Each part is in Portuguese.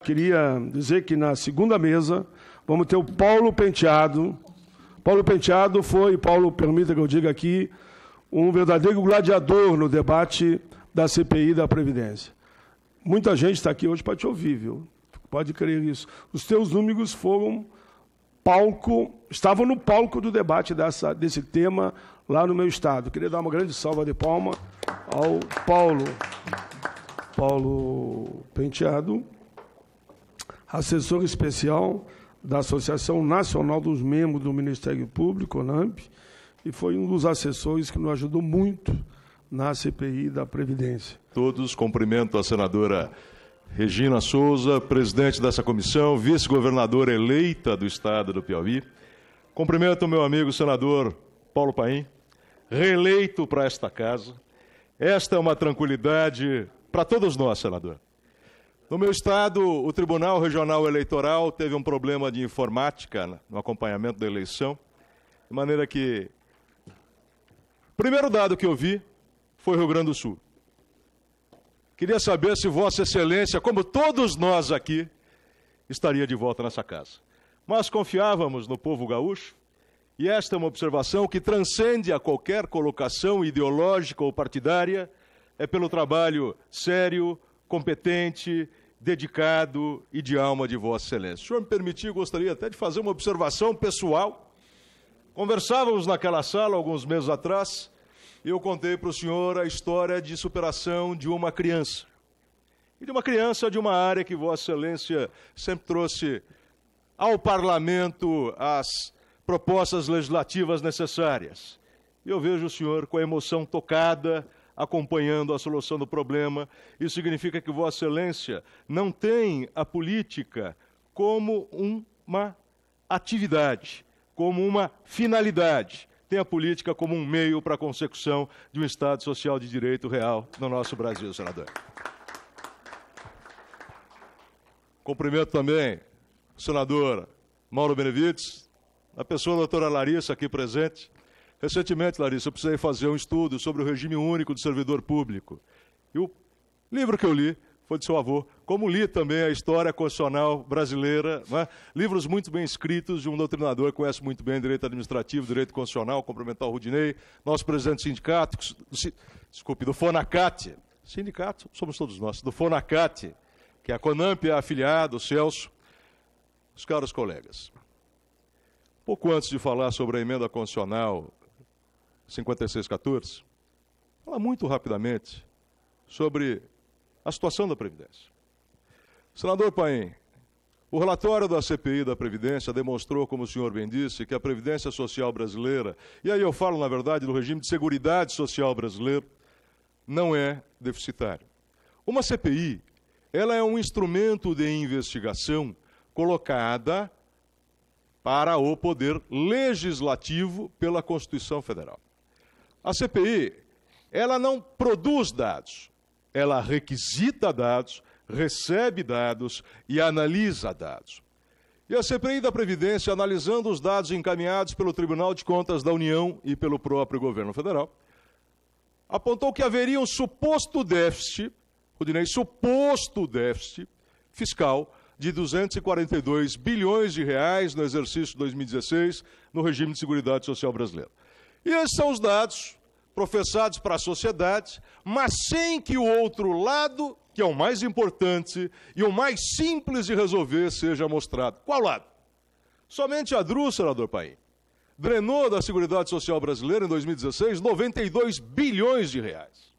Queria dizer que na segunda mesa vamos ter o Paulo Penteado. Paulo Penteado foi, Paulo, permita que eu diga aqui, um verdadeiro gladiador no debate da CPI da Previdência. Muita gente está aqui hoje para te ouvir, viu? Pode crer isso. Os teus números foram estavam no palco do debate desse tema lá no meu estado. Queria dar uma grande salva de palma ao Paulo Penteado, assessor especial da Associação Nacional dos Membros do Ministério Público, ONAMP, e foi um dos assessores que nos ajudou muito na CPI da Previdência. Todos, cumprimento a senadora Regina Souza, presidente dessa comissão, vice-governadora eleita do estado do Piauí. Cumprimento o meu amigo senador Paulo Paim, reeleito para esta casa. Esta é uma tranquilidade para todos nós, senador. No meu estado, o Tribunal Regional Eleitoral teve um problema de informática no acompanhamento da eleição, de maneira que o primeiro dado que eu vi foi Rio Grande do Sul. Queria saber se Vossa Excelência, como todos nós aqui, estaria de volta nessa casa. Mas confiávamos no povo gaúcho, e esta é uma observação que transcende a qualquer colocação ideológica ou partidária, é pelo trabalho sério, competente, dedicado e de alma de Vossa Excelência. Se o senhor me permitir, gostaria até de fazer uma observação pessoal. Conversávamos naquela sala alguns meses atrás, e eu contei para o senhor a história de superação de uma criança. E de uma criança de uma área que Vossa Excelência sempre trouxe ao Parlamento as propostas legislativas necessárias. E eu vejo o senhor com a emoção tocada, acompanhando a solução do problema. Isso significa que Vossa Excelência não tem a política como uma atividade, como uma finalidade. Tem a política como um meio para a consecução de um Estado social de direito real no nosso Brasil, senador. Cumprimento também o senador Mauro Benevides, a pessoa da doutora Larissa aqui presente. Recentemente, Larissa, eu precisei fazer um estudo sobre o regime único do servidor público. E o livro que eu li foi de seu avô, como li também a história constitucional brasileira, né? Livros muito bem escritos de um doutrinador que conhece muito bem direito administrativo, direito constitucional, cumprimentar o Rudinei, nosso presidente do sindicato, do FONACAT, sindicato somos todos nós, do FONACAT, que a CONAMP é afiliado, o Celso, os caros colegas. Pouco antes de falar sobre a emenda constitucional 5614, falar muito rapidamente sobre a situação da Previdência. Senador Paim, o relatório da CPI da Previdência demonstrou, como o senhor bem disse, que a Previdência Social brasileira, e aí eu falo, na verdade, do regime de Seguridade Social brasileiro, não é deficitário. Uma CPI, ela é um instrumento de investigação colocada para o poder legislativo pela Constituição Federal. A CPI, ela não produz dados, ela requisita dados, recebe dados e analisa dados. E a CPI da Previdência, analisando os dados encaminhados pelo Tribunal de Contas da União e pelo próprio governo federal, apontou que haveria um suposto déficit, suposto déficit fiscal de 242 bilhões de reais no exercício de 2016 no regime de Seguridade Social brasileiro. E esses são os dados professados para a sociedade, mas sem que o outro lado, que é o mais importante e o mais simples de resolver, seja mostrado. Qual lado? Somente a DRU, senador Paim, drenou da Seguridade Social brasileira em 2016 92 bilhões de reais.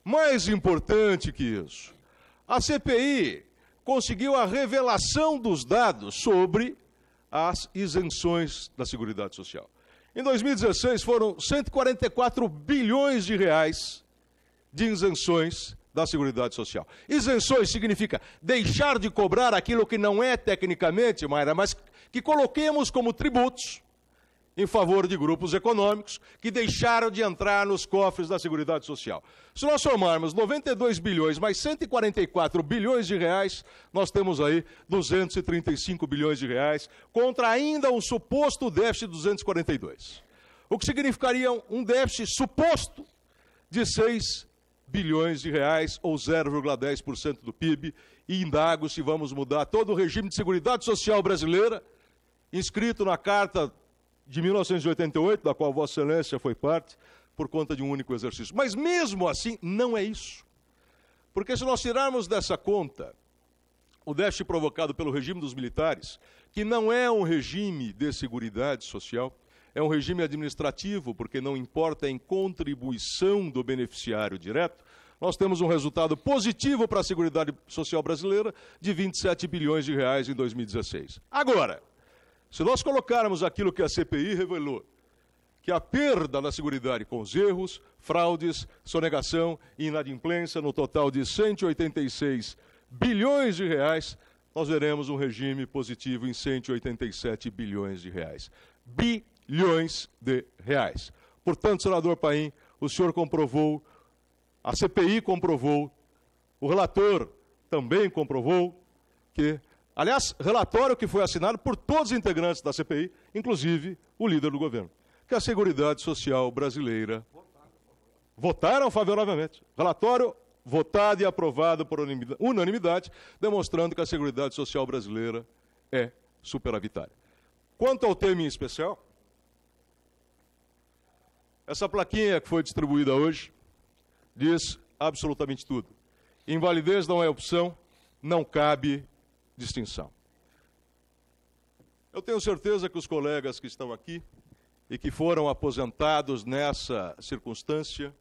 Mais importante que isso, a CPI conseguiu a revelação dos dados sobre as isenções da Seguridade Social. Em 2016, foram 144 bilhões de reais de isenções da Seguridade Social. Isenções significa deixar de cobrar aquilo que não é tecnicamente, Mayra, mas que coloquemos como tributos em favor de grupos econômicos que deixaram de entrar nos cofres da Seguridade Social. Se nós somarmos 92 bilhões mais 144 bilhões de reais, nós temos aí 235 bilhões de reais, contra ainda um suposto déficit de 242. O que significaria um déficit suposto de 6 bilhões de reais, ou 0,10% do PIB, e indago se vamos mudar todo o regime de seguridade social brasileira, inscrito na Carta de 1988, da qual Vossa Excelência foi parte, por conta de um único exercício. Mas mesmo assim, não é isso. Porque se nós tirarmos dessa conta o déficit provocado pelo regime dos militares, que não é um regime de seguridade social, é um regime administrativo, porque não importa em contribuição do beneficiário direto, nós temos um resultado positivo para a Seguridade Social brasileira de 27 bilhões de reais em 2016. Agora, se nós colocarmos aquilo que a CPI revelou, que a perda da Seguridade com os erros, fraudes, sonegação e inadimplência no total de 186 bilhões de reais, nós veremos um regime positivo em 187 bilhões de reais. Bilhões de reais. Portanto, senador Paim, o senhor comprovou, a CPI comprovou, o relator também comprovou que, aliás, relatório que foi assinado por todos os integrantes da CPI, inclusive o líder do governo, que a Seguridade Social brasileira votaram favoravelmente. Relatório votado e aprovado por unanimidade, demonstrando que a Seguridade Social brasileira é superavitária. Quanto ao tema em especial, essa plaquinha que foi distribuída hoje diz absolutamente tudo. Invalidez não é opção, não cabe distinção. Eu tenho certeza que os colegas que estão aqui e que foram aposentados nessa circunstância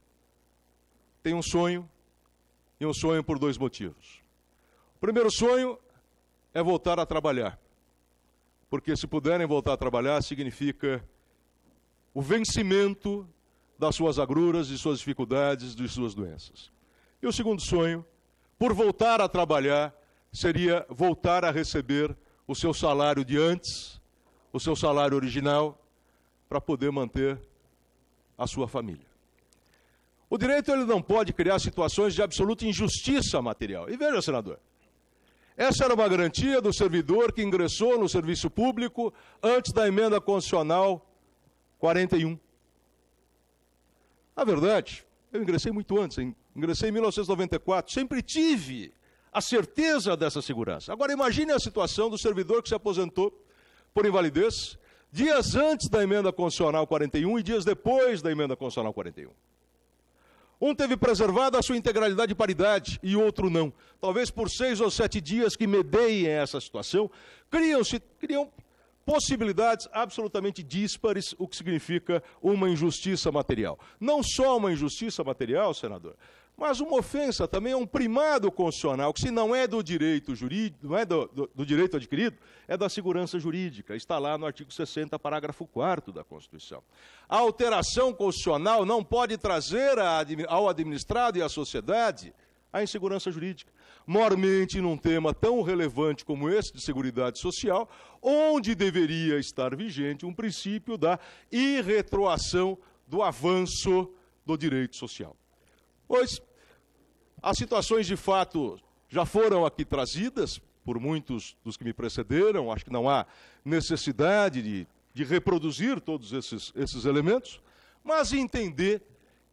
têm um sonho, e um sonho por dois motivos. O primeiro sonho é voltar a trabalhar, porque se puderem voltar a trabalhar, significa o vencimento das suas agruras, de suas dificuldades, de suas doenças. E o segundo sonho, por voltar a trabalhar, seria voltar a receber o seu salário de antes, o seu salário original, para poder manter a sua família. O direito ele não pode criar situações de absoluta injustiça material. E veja, senador, essa era uma garantia do servidor que ingressou no serviço público antes da emenda constitucional 41. Na verdade, eu ingressei muito antes, ingressei em 1994, sempre tive a certeza dessa segurança. Agora imagine a situação do servidor que se aposentou por invalidez dias antes da emenda constitucional 41 e dias depois da emenda constitucional 41. Um teve preservada a sua integralidade e paridade e outro não. Talvez por 6 ou 7 dias que medeiem essa situação, criam possibilidades absolutamente díspares, o que significa uma injustiça material. Não só uma injustiça material, senador, mas uma ofensa também a um primado constitucional, que se não é do direito jurídico, não é do direito adquirido, é da segurança jurídica. Está lá no artigo 60, parágrafo 4º da Constituição. A alteração constitucional não pode trazer ao administrado e à sociedade a insegurança jurídica. Mormente num tema tão relevante como esse de seguridade social, onde deveria estar vigente um princípio da irretroação do avanço do direito social. Pois as situações de fato já foram aqui trazidas por muitos dos que me precederam, acho que não há necessidade de reproduzir todos esses elementos, mas entender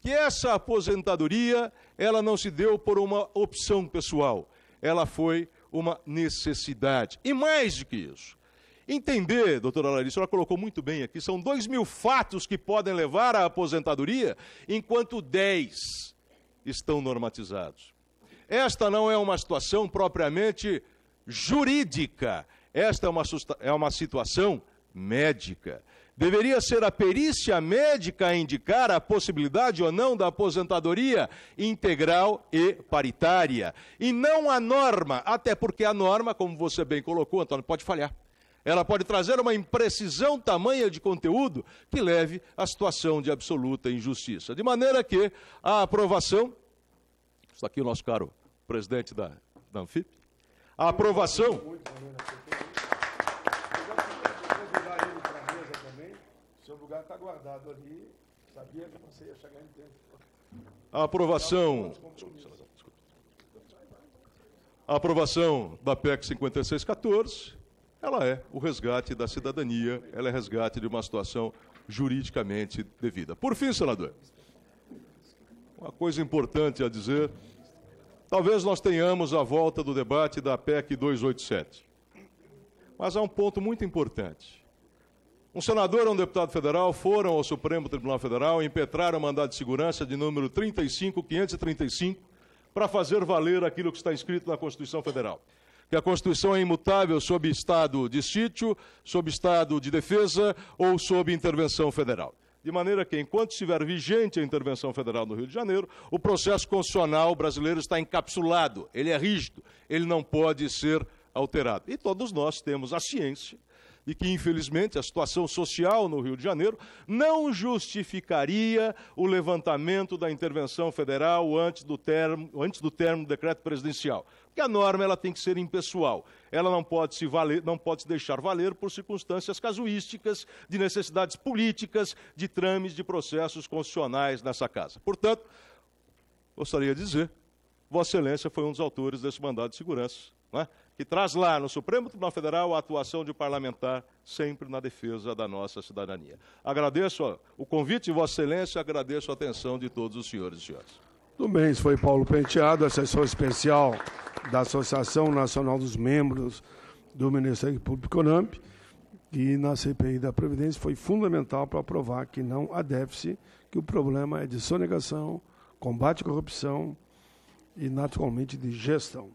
que essa aposentadoria, ela não se deu por uma opção pessoal, ela foi uma necessidade. E mais do que isso, entender, doutora Larissa, a senhora colocou muito bem aqui, são 2.000 fatos que podem levar à aposentadoria, enquanto 10 estão normatizados. Esta não é uma situação propriamente jurídica, esta é uma situação médica. Deveria ser a perícia médica a indicar a possibilidade ou não da aposentadoria integral e paritária, e não a norma, até porque a norma, como você bem colocou, Antônio, pode falhar. Ela pode trazer uma imprecisão tamanha de conteúdo que leve à situação de absoluta injustiça. De maneira que a aprovação, está aqui o nosso caro presidente da Anfip, a aprovação... Seu lugar está guardado ali, sabia que você ia chegar em tempo. A aprovação da PEC 5614, ela é o resgate da cidadania, ela é resgate de uma situação juridicamente devida. Por fim, senador, uma coisa importante a dizer talvez nós tenhamos a volta do debate da PEC 287. Mas há um ponto muito importante. Um senador e um deputado federal foram ao Supremo Tribunal Federal e impetraram o mandado de segurança de número 35535 para fazer valer aquilo que está escrito na Constituição Federal. Que a Constituição é imutável sob estado de sítio, sob estado de defesa ou sob intervenção federal. De maneira que, enquanto estiver vigente a intervenção federal no Rio de Janeiro, o processo constitucional brasileiro está encapsulado, ele é rígido, ele não pode ser alterado. E todos nós temos a ciência de que, infelizmente, a situação social no Rio de Janeiro não justificaria o levantamento da intervenção federal antes do término do decreto presidencial. Porque a norma ela tem que ser impessoal. Ela não pode se deixar valer por circunstâncias casuísticas, de necessidades políticas, de trâmites de processos constitucionais nessa casa. Portanto, gostaria de dizer, Vossa Excelência foi um dos autores desse mandado de segurança, né, que traz lá no Supremo Tribunal Federal a atuação de parlamentar sempre na defesa da nossa cidadania. Agradeço o convite de Vossa Excelência, agradeço a atenção de todos os senhores e senhoras. Tudo bem, isso foi Paulo Penteado, assessor especial da Associação Nacional dos Membros do Ministério Público CONAMP, que na CPI da Previdência foi fundamental para provar que não há déficit, que o problema é de sonegação, combate à corrupção e, naturalmente, de gestão.